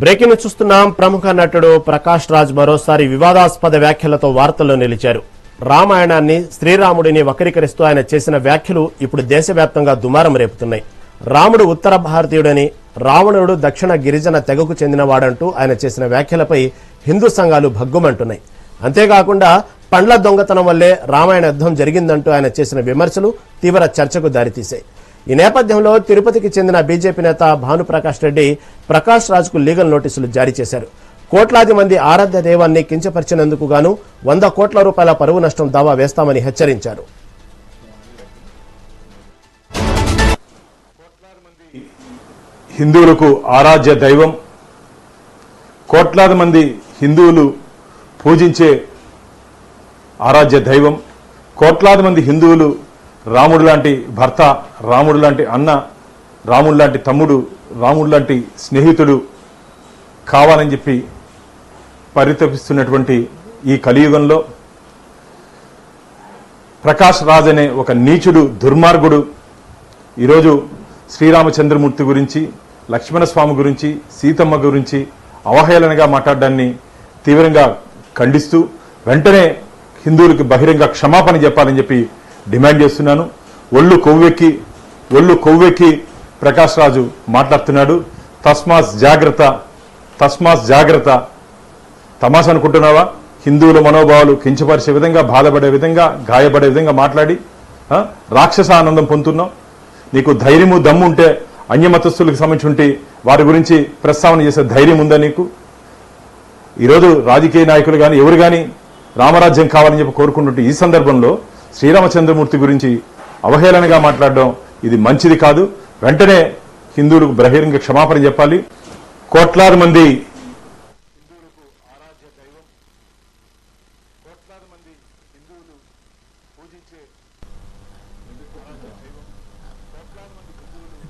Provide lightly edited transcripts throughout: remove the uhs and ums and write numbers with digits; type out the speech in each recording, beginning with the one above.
Breaking చూస్తున్నాం. ప్రముఖ నటుడు ప్రకాష్ రాజ్ మరోసారి వివాదాస్పద వ్యాఖ్యలతో వార్తల్లో నిలిచారు. రామాయణాన్ని, శ్రీరాముడిని వక్రీకరిస్తూ ఆయన చేసిన వ్యాఖ్యలు ఇప్పుడు దేశవ్యాప్తంగా దుమారం రేపుతున్నాయి. రాముడు ఉత్తర భారతీయుడని, రావణుడు దక్షిణ గిరిజన తెగకు చెందినవాడంటూ ఆయన చేసిన వ్యాఖ్యలపై హిందూ సంఘాలు భగ్గుమంటున్నాయి. అంతేకాకుండా పండ్ల దొంగతనం వల్లే రామాయణ యుద్ధం జరిగిందంటూ ఆయన చేసిన విమర్శలు తీవ్ర చర్చకు దారితీశాయి. ఈ నేపథ్యంలో తిరుపతికి చెందిన బీజేపీ నేత భానుప్రకాష్ రెడ్డి ప్రకాష్ రాజ్కు లీగల్ నోటీసులు జారీ చేశారు. కోట్లాది మంది ఆరాధ్య దైవాన్ని కించపరిచినందుకు గాను 100 కోట్ల రూపాయల పరువు నష్టం దావా వేస్తామని హెచ్చరించారు. హిందువులకు ఆరాధ్య దైవం, కోట్లాది మంది హిందువులు పూజించే ఆరాధ్య దైవం, కోట్లాది మంది హిందువులు రాముడు లాంటి భర్త, రాముడు లాంటి అన్న, రాముడు లాంటి తమ్ముడు, రాముడు లాంటి స్నేహితుడు కావాలని చెప్పి పరితపిస్తున్నటువంటి ఈ కలియుగంలో ప్రకాష్ రాజ్ అనే ఒక నీచుడు, దుర్మార్గుడు ఈరోజు శ్రీరామచంద్రమూర్తి గురించి, లక్ష్మణస్వామి గురించి, సీతమ్మ గురించి అవహేళనగా మాట్లాడడాన్ని తీవ్రంగా ఖండిస్తూ వెంటనే హిందువులకు బహిరంగ క్షమాపణ చెప్పాలని చెప్పి డిమాండ్ చేస్తున్నాను. ఒళ్ళు కొవ్వెక్కి ప్రకాష్ రాజు మాట్లాడుతున్నాడు. తస్మాత్ జాగ్రత్త. తమాషా అనుకుంటున్నావా? హిందువుల మనోభావాలు కించపరిచే విధంగా, బాధపడే విధంగా, గాయపడే విధంగా మాట్లాడి రాక్షస ఆనందం పొందుతున్నావు. నీకు ధైర్యము, దమ్ము ఉంటే అన్యమతస్థులకు సంబంధించి ఉంటే వారి గురించి ప్రస్తావన చేసే ధైర్యం ఉందా నీకు? ఈరోజు రాజకీయ నాయకులు కానీ ఎవరు కానీ రామరాజ్యం కావాలని చెప్పి కోరుకుంటుంటే ఈ సందర్భంలో శ్రీరామచంద్రమూర్తి గురించి అవహేళనగా మాట్లాడడం ఇది మంచిది కాదు. వెంటనే హిందువులకు బహిరంగ క్షమాపణ చెప్పాలి. కోట్లాది మంది హిందువులకు ఆరాధ్య దైవం, కోట్లాది మంది హిందువులు పూజించే ఆరాధ్య దైవం, కోట్లాది మంది హిందువులు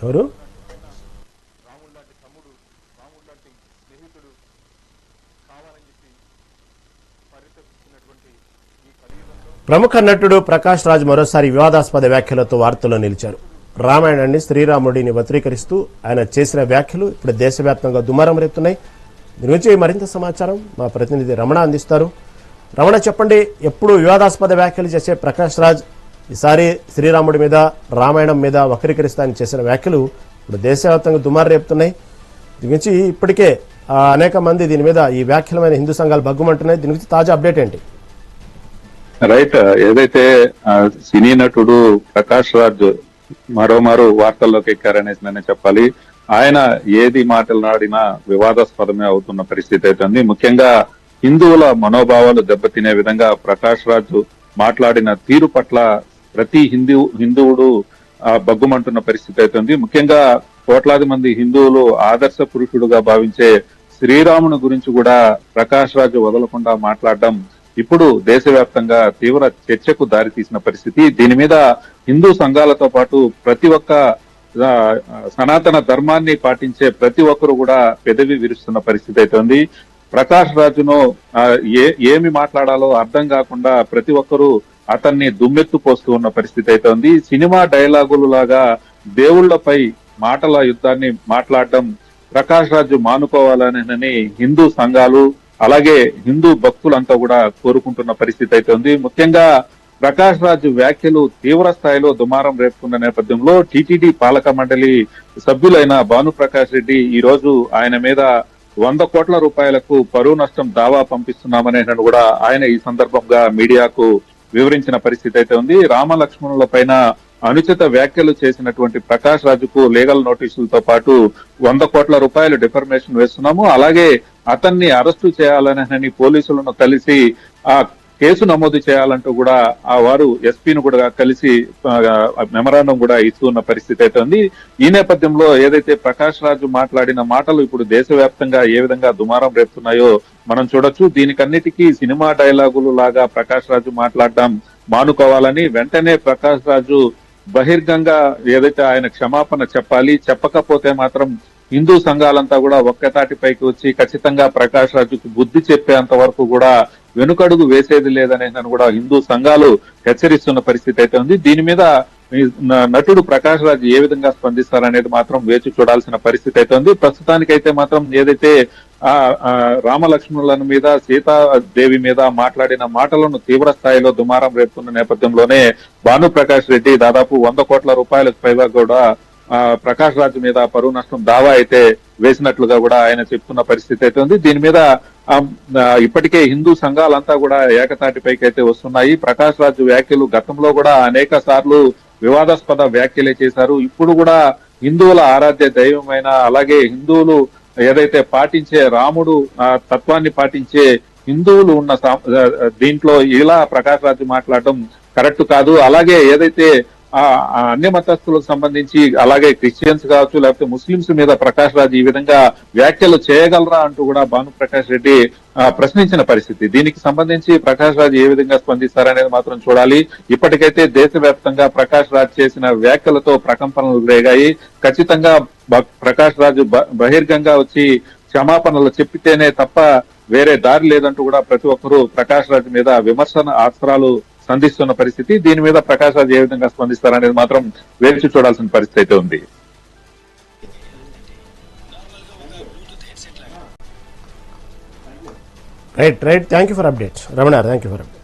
ఎవరు రాముడు లాంటి తమ్ముడు, రాముడు లాంటి స్నేహితుడు కావాలని చెప్పి పరితపిస్తున్నటువంటి ఈ కలియుగంలో ప్రముఖ నటుడు ప్రకాష్ రాజ్ మరోసారి వివాదాస్పద వ్యాఖ్యలతో వార్తల్లో నిలిచారు. రామాయణాన్ని, శ్రీరాముడిని వక్రీకరిస్తూ ఆయన చేసిన వ్యాఖ్యలు ఇప్పుడు దేశవ్యాప్తంగా దుమారం రేపుతున్నాయి. దీని గురించి మరింత సమాచారం మా ప్రతినిధి రమణ అందిస్తారు. రమణ, చెప్పండి, ఎప్పుడు వివాదాస్పద వ్యాఖ్యలు చేసే ప్రకాష్ రాజ్ ఈసారి శ్రీరాముడి మీద, రామాయణం మీద వక్రీకరిస్తానని చేసిన వ్యాఖ్యలు ఇప్పుడు దేశవ్యాప్తంగా దుమారం రేపుతున్నాయి. దీని గురించి ఇప్పటికే అనేక మంది దీని మీద ఈ వ్యాఖ్యలమైన హిందూ సంఘాలు భగ్గుమంటున్నాయి. దీని గురించి తాజా అప్డేట్ ఏంటి? రైట్, ఏదైతే సినీ నటుడు ప్రకాష్ రాజ్ మరోమారు వార్తల్లోకి ఎక్కారనేసి నేను చెప్పాలి. ఆయన ఏది మాట్లాడినా వివాదాస్పదమే అవుతున్న పరిస్థితి అయితే ముఖ్యంగా హిందువుల మనోభావాలు దెబ్బతినే విధంగా ప్రకాష్ రాజ్ మాట్లాడిన తీరు పట్ల ప్రతి హిందువుడు బగ్గుమంటున్న పరిస్థితి అయితే ముఖ్యంగా కోట్లాది మంది హిందువులు ఆదర్శ పురుషుడుగా భావించే శ్రీరాముని గురించి కూడా ప్రకాష్ రాజ్ వదలకుండా మాట్లాడడం ఇప్పుడు దేశవ్యాప్తంగా తీవ్ర చర్చకు దారితీసిన పరిస్థితి. దీని మీద హిందూ సంఘాలతో పాటు ప్రతి ఒక్క సనాతన ధర్మాన్ని పాటించే ప్రతి ఒక్కరు కూడా పెదవి విరుస్తున్న పరిస్థితి అయితే ఉంది. ప్రకాష్ రాజును ఏమి మాట్లాడాలో అర్థం కాకుండా ప్రతి ఒక్కరూ అతన్ని దుమ్మెత్తు పోస్తూ ఉన్న పరిస్థితి అయితే ఉంది. సినిమా డైలాగులు లాగా దేవుళ్లపై మాటల యుద్ధాన్ని మాట్లాడడం ప్రకాష్ రాజు మానుకోవాలని హిందూ సంఘాలు అలాగే హిందూ భక్తులంతా కూడా కోరుకుంటున్న పరిస్థితి అయితే ఉంది. ముఖ్యంగా ప్రకాష్ రాజు వ్యాఖ్యలు తీవ్ర స్థాయిలో దుమారం రేపుతున్న నేపథ్యంలో టీటీడీ పాలక మండలి సభ్యులైన భానుప్రకాష్ రెడ్డి ఈ రోజు ఆయన మీద 100 కోట్ల రూపాయలకు పరువు నష్టం దావా పంపిస్తున్నామనే కూడా ఆయన ఈ సందర్భంగా మీడియాకు వివరించిన పరిస్థితి అయితే ఉంది. రామ లక్ష్మణుల పైన అనుచిత వ్యాఖ్యలు చేసినటువంటి ప్రకాష్ రాజుకు లీగల్ నోటీసులతో పాటు 100 కోట్ల రూపాయలు డిఫర్మేషన్ వేస్తున్నాము. అలాగే అతన్ని అరెస్టు చేయాలని పోలీసులను కలిసి ఆ కేసు నమోదు చేయాలంటూ కూడా వారు ఎస్పీని కూడా కలిసి మెమరాండం కూడా ఇస్తున్న పరిస్థితి అయితే ఉంది. ఈ నేపథ్యంలో ఏదైతే ప్రకాష్ రాజు మాట్లాడిన మాటలు ఇప్పుడు దేశవ్యాప్తంగా ఏ విధంగా దుమారం రేపుతున్నాయో మనం చూడొచ్చు. దీనికన్నిటికీ సినిమా డైలాగులు లాగా ప్రకాష్ రాజు మాట్లాడడం మానుకోవాలని, వెంటనే ప్రకాష్ రాజు బహిర్గంగా ఏదైతే ఆయన క్షమాపణ చెప్పాలి, చెప్పకపోతే మాత్రం హిందూ సంఘాలంతా కూడా ఒక్కతాటిపైకి వచ్చి ఖచ్చితంగా ప్రకాష్ రాజుకు బుద్ధి చెప్పేంత వరకు కూడా వెనుకడుగు వేసేది లేదనే కూడా హిందూ సంఘాలు హెచ్చరిస్తున్న పరిస్థితి అయితే ఉంది. దీని మీద ఈ నటుడు ప్రకాష్ రాజ్ ఏ విధంగా స్పందిస్తారనేది మాత్రం వేచి చూడాల్సిన పరిస్థితి అయితే ఉంది. ప్రస్తుతానికైతే మాత్రం ఏదైతే రామలక్ష్మణుల మీద సీతాదేవి మీద మాట్లాడిన మాటలను తీవ్ర స్థాయిలో దుమారం రేపుతున్న నేపథ్యంలోనే భానుప్రకాష్ రెడ్డి దాదాపు 100 కోట్ల రూపాయలకు పైగా కూడా ప్రకాష్ రాజ్ మీద పరువు నష్టం దావా అయితే వేసినట్లుగా కూడా ఆయన చెప్తున్న పరిస్థితి అయితే ఉంది. దీని మీద ఇప్పటికే హిందూ సంఘాలంతా కూడా ఏకతాటిపైకి అయితే వస్తున్నాయి. ప్రకాష్ రాజ్ వ్యాఖ్యలు గతంలో కూడా అనేక సార్లు వివాదాస్పద వ్యాఖ్యలే చేశారు. ఇప్పుడు కూడా హిందువుల ఆరాధ్య దైవమైన అలాగే హిందువులు ఏదైతే పాటించే రాముడు తత్వాన్ని పాటించే హిందువులు ఉన్న దీంట్లో ఇలా ప్రకాష్ రాజ్ మాట్లాడడం కరెక్ట్ కాదు. అలాగే ఏదైతే అన్య మతస్థులకు సంబంధించి అలాగే క్రిస్టియన్స్ కావచ్చు లేకపోతే ముస్లింస్ మీద ప్రకాష్ రాజ్ ఈ విధంగా వ్యాఖ్యలు చేయగలరా అంటూ కూడా భానుప్రకాష్ రెడ్డి ప్రశ్నించిన పరిస్థితి. దీనికి సంబంధించి ప్రకాష్ రాజ్ ఏ విధంగా స్పందిస్తారనేది మాత్రం చూడాలి. ఇప్పటికైతే దేశవ్యాప్తంగా ప్రకాష్ రాజ్ చేసిన వ్యాఖ్యలతో ప్రకంపనలు రేగాయి. ఖచ్చితంగా ప్రకాష్ రాజ్ బహిర్గంగా వచ్చి క్షమాపణలు చెప్పితేనే తప్ప వేరే దారి లేదంటూ కూడా ప్రతి ఒక్కరూ ప్రకాష్ రాజ్ మీద విమర్శన అస్త్రాలు సంధిస్తున్న పరిస్థితి. దీని మీద ప్రకాష్ రాజ్ ఏ విధంగా స్పందిస్తారనేది మాత్రం వేచి చూడాల్సిన పరిస్థితి అయితే ఉంది. Right thank you for update Ramana, thank you for update.